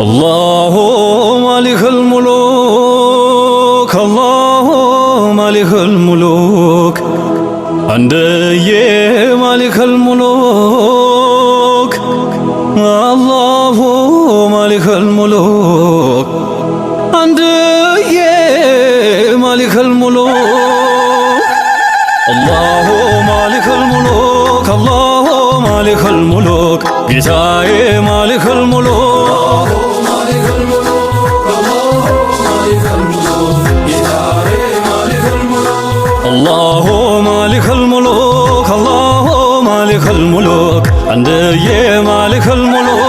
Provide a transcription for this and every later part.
الله مالك الملوك الله مالك الملوك عندي مالك الملوك الله مالك الملوك عندي مالك الملوك الله مالك الملوك الله مالك الملوك ጌታዬ مالك الملوك الله مالك الملوك الله مالك الملوك عندي مالك الملوك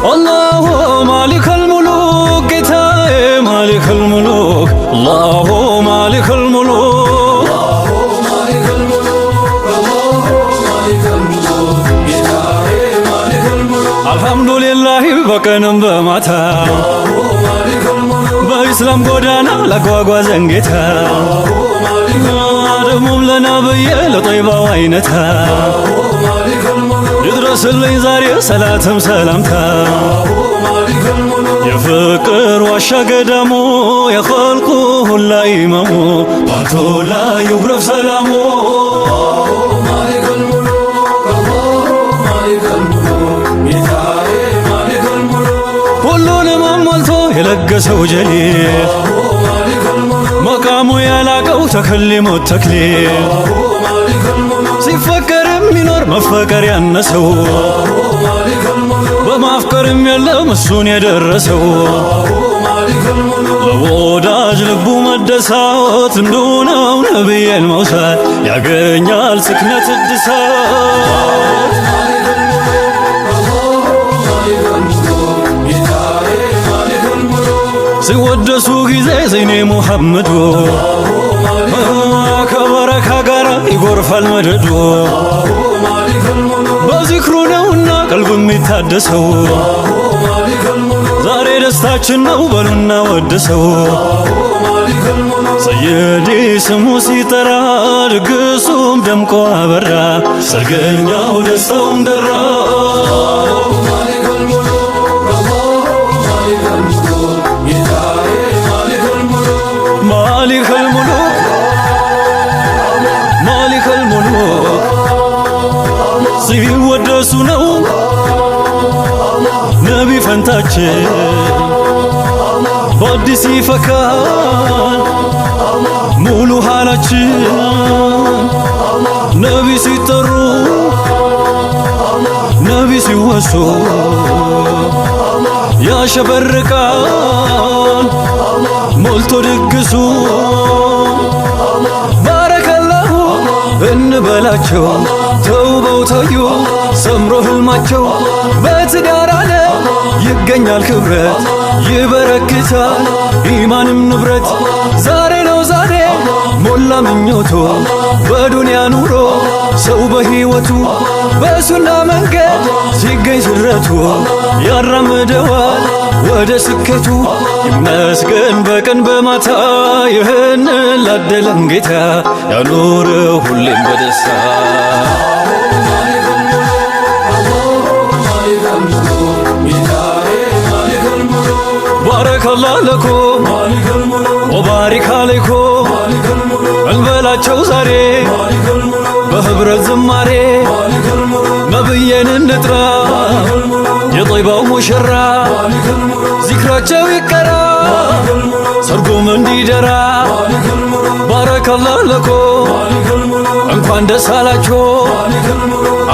الله مالك الملوك ጌታዬ مالك الملوك الله مالك الملوك الحمد لله በቀንም በማታ በኢስላም ጎዳና ላጓጓዘን ጌታ ደሞም ለነብዬ ለጠይባው አይነታ ይድረስልኝ ዛሬ ሰላትም ሰላምታ የፍቅር ዋሻ ገዳሙ የኸልቁ ሁላ ኢማሙ ባንቶ ላይ ይውረፍ ሰላሙ ሁሉንም አሟልቶ የለገሰው ጀሊል መቃሙ ያላቀው ተከሊሞ ተክሊል ሲፈቀር የሚኖር መፈቀር ያነሰው በማፍቀርም የለም እሱን የደረሰው ለወዳጅ ልቡ መደሳት ልምዱ ነው ነብዬን መውሳት ያገኛል ስክነት እድሳት ሲወደሱ ጊዜ ዘይኔ ሙሐመዱ ከበረካ ጋር ይጎርፋል መደዱ በዚክሩ ነውና ቀልቡ የሚታደሰው ዛሬ ደስታችን ነው በሉና ወደሰው ሰየዲ ስሙ ሲጠራ ድግሱም ደምቆ አበራ ሰርገኛው ደስታውም ደራ مالك الملوك مالك الملوك ሲወደሱ ነው ነቢ ፈንታችን በአዲስ ይፈካል ሙሉ ሐላችን ነቢ ሲጠሩ ነቢ ሲወሱ ያሸበርቃል ሞልቶ ድግሱ ባረከላሁ እንበላቸው ተውበው ታዩ ሰምሮ ህልማቸው በትዳር ዓለም ይገኛል ክብረት ይበረክታል ኢማንም ንብረት ዛሬ ነው ዛሬ ሞላ ምኞቶ በዱንያ ኑሮ ሰው በህይወቱ በሱና መንገድ ሲገኝ ስረቱ ያራምደዋል ወደ ስኬቱ ይመስገን በቀን በማታ ይህን ላደለን ጌታ ያኑረው ሁሌም በደስታ ባረከላህ ለኩም ወባሪክ አለይኩም እንበላቸው ዛሬ በህብረት ዝማሬ ነብዬን እንጥራ የጠይባው ሙሽራ ዚክራቸው ይቀራ ሰርጉም እንዲደራ ባረከላህ ለኩም እንኳን ደስ አላችሁ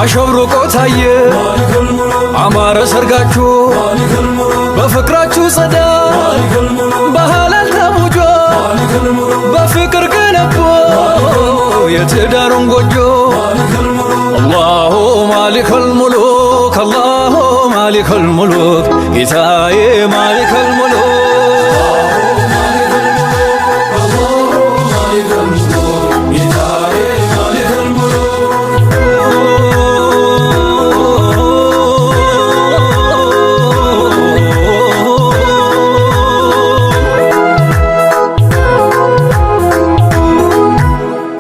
አሸብርቆ ታየ አማረ ሰርጋችሁ በፍቅራችሁ ጸዳ በሐላል ተሙጆ በፍቅር ገነቦ የትዳሩን ጎጆ አላሁ ማሊከል ሙሉክ አላሁ ማሊከል ሙሉክ ጌታዬ ማሊከል ሙሉክ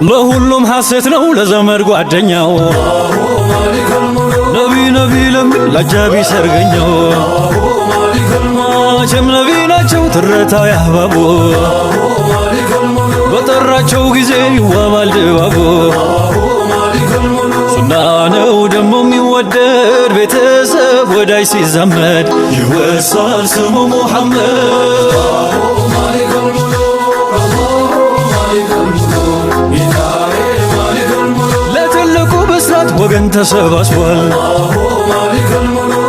ለሁሉም ሐሴት ነው ለዘመድ ጓደኛው ነቢ ነቢ ለሚል ለአጃቢ ሰርገኛው መቼም ነቢ ናቸው ትረታ ያህባቡ በጠራቸው ጊዜ ይዋባል ድባቡ ሱና ነው ደሞ የሚወደድ ቤተሰብ ወዳጅ ሲዛመድ ይወሳል ስሙ ሙሐመድ ለትልቁ ብስራት ወገን ተሰባስቧል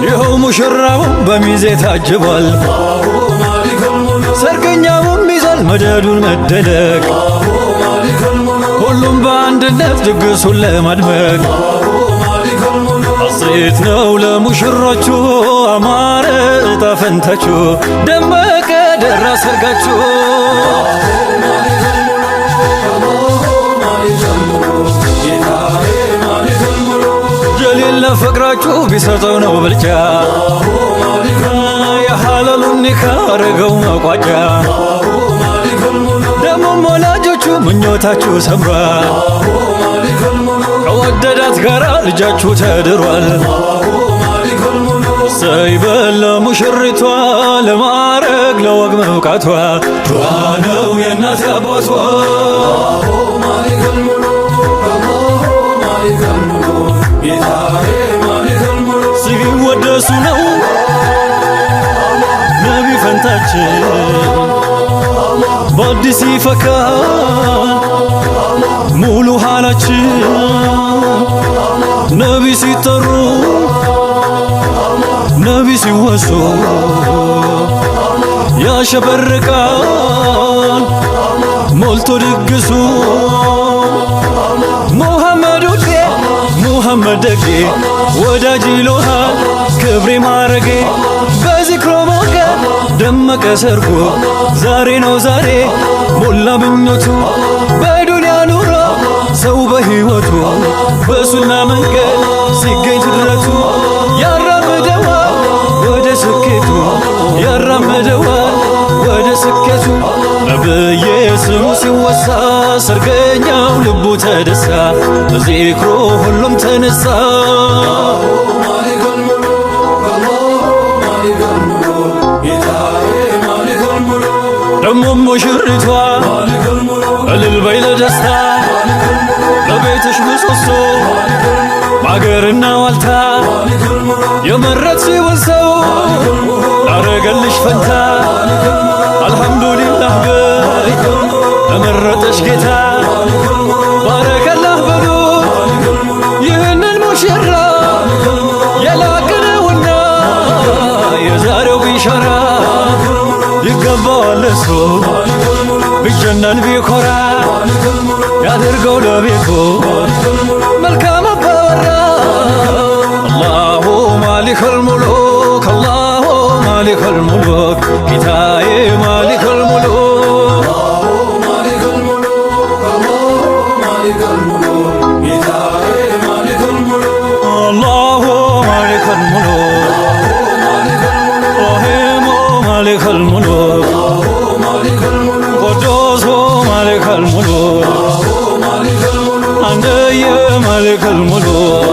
ይኸው ሙሽራውም በሚዜ ታጅቧል ሰርገኛውም ይዛል መደዱን መደለቅ ሁሉም በአንድነት ድግሱን ለማድመቅ ሐሴት ነው ለሙሽሮቹ አማረ ዕጣ ፈንታችሁ ደመቀ ደራ ሰርጋችሁ ጀሊል ለፍቅራችሁ ቢሰጠው ነው ብልጫ የሐላሉን ኒካ አረገው መቋጫ ደሞም ወላጆቹ ምኞታችሁ ሰምሯል ከወደዳት ጋር ልጃችሁ ተድሯል ሰይበል ለሙሽሪቷ ለማረግ ለወግ መብቃቷ ዱዓ ነው የእናት አባቷ ሲወደሱ ነው ነቢ ፈንታችን በአዲስ ይፈካ ሙሉ ሐላችን ነቢ ሲጠሩ ነቢ ሲወሱ ያሸበርቃል ሞልቶ ድግሱ ሙሐመድ ውዴ ሙሐመድ ደጌ ወዳጅ ይሎሃል ክብሬ ማረጌ በዚክሮ ሞገድ ደመቀ ሰርጎ ዛሬ ነው ዛሬ ሞላ ምኞቱ በዱንያ ኑሮ ሰው በሕይወቱ በሱና መንገድ ሲገኝ ትድረቱ ያራምደዋል ወደ ስኬቱ ያራምደዋል ወደ ስኬቱ ነብዬ ስሙ ሲወሳ ሰርገኛው ልቡ ተደሳ በዚክሮ ሁሉም ተነሳ ደሞ ሙሽሪቷ እልል በይ ለደስታ ለቤትሽ ምሰሶ ማገርና ዋልታ የመረት ሲውል ሰው ላረገልሽ ፈንታ አልሐምዱሊላህ በይ ለመረጠሽ ጌታ ባረከላህ በሉ ይህንን ሙሽራ የላቅነውና የዛሬው ቢሸራ ይገባዋል እሱ ቢጀነን ቢኮራ ያድርገው ለቤቱ መልካም አባወራ አላሁ ማሊከል ሙሉክ አላሁ ማሊከል ሙሉክ ጌታዬ ማሊከል ሙሉክ አላሁ ማሊከል ሙሉክ ረሂሙ ማሊከል ሙሉክ ቅዱሱ ማሊከል ሙሉክ አንደየ ማሊከል ሙሉክ